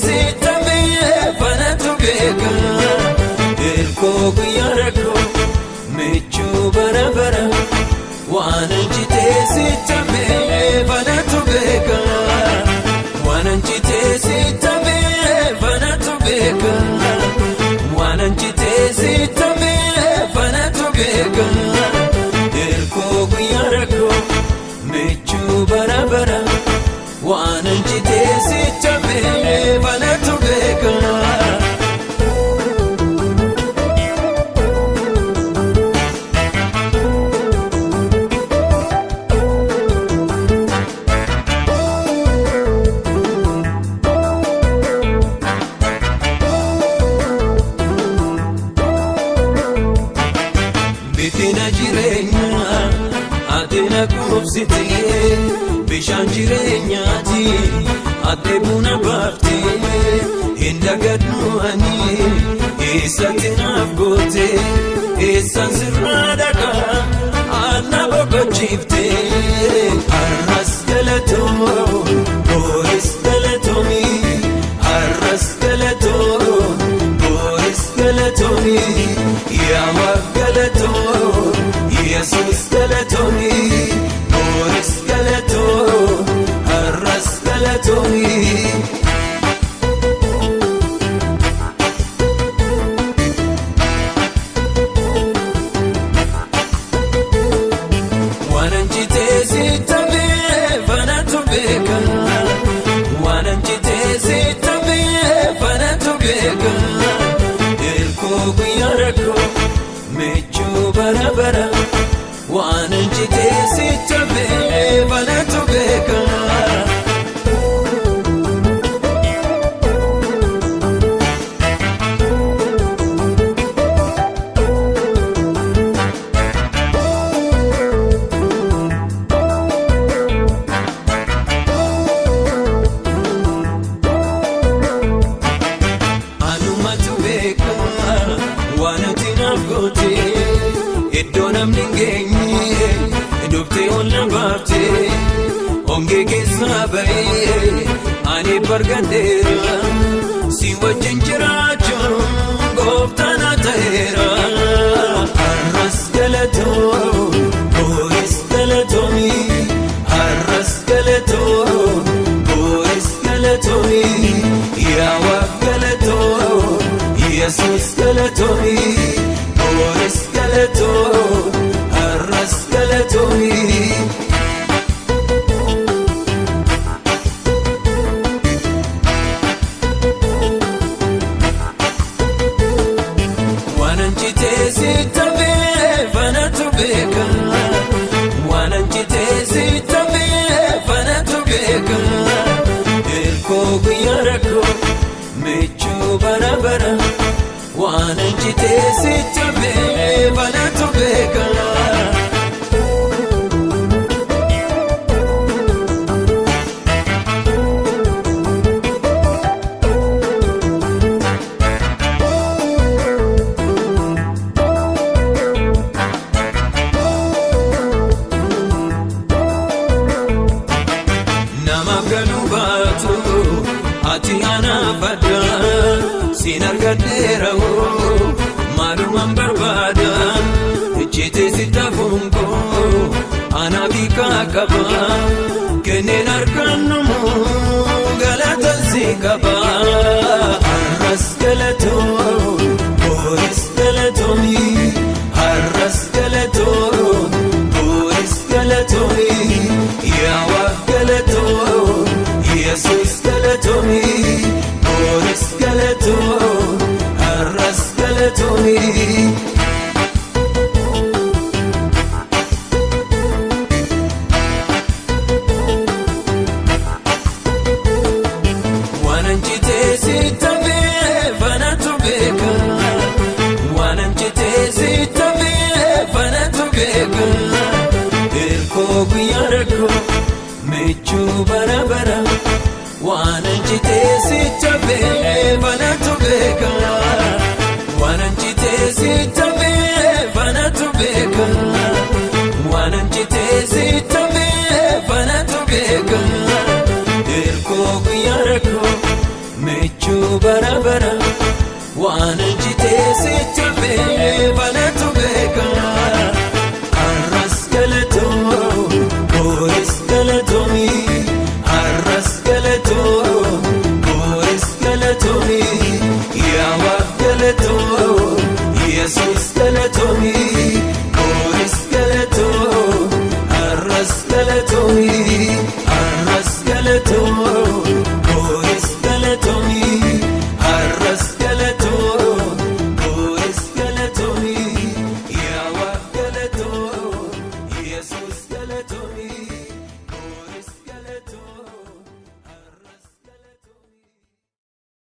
sitame fanatu beka ilko guyarako mechu barabara wananchite sitame fanatu beka wananchite sitame fanatu beka wananchite sitame fanatu beka ilko guyarako mechu barabara wananchite sitame fanatu beka bitina jirenya adina kubsite bishan jirenyati ade buna bafte indagadnu ani isatina gote isansiradaga anabo chifte arras galato boris galatomi arras galato boris galatomi ya galato Jesus galatoni boris galato arras galatoni wananchite sitame fanatu beka wananchite sitame fanatu beka ilko guyarako mechu barabara wananchite sitame fanatu beka anumatu beka wanatina gote idonam ningenye dofte olla bafte onge kesabai ani bargandera si wajin jiracho goftana tahera arras galato boris galatomi arras galato boris galatomi ya wa galato Jesus galatomi boris galato arras galatomi wananchite sitame fanatu beka wananchite sitame fanatu beka ilko guyarako mechu barabara wananchite sitame fanatu beka namagalubato ati anafada sinargadera maluman barbada ichite sitafunko anabika kaba kenen arkanumu galata sikaba arras galato boris galatomi arras galato boris galatomi yawa galato Jesus galatomi boris galato arras galatomi wananchite sitame fanatu beka wananchite sitame fanatu beka ilko guyarako mechu barabara wananchite sitame fanatu beka wananchite sitame fanatu beka wananchite sitame fanatu beka ilko guyarako mechu bara bara waan injitee sitti hafee banatu beeka arras galatoo boris galatoomi arras galatoo boris galatoomi yaa Waaq galatoo Yesuus galatoomi boris galatoo arras galatoomi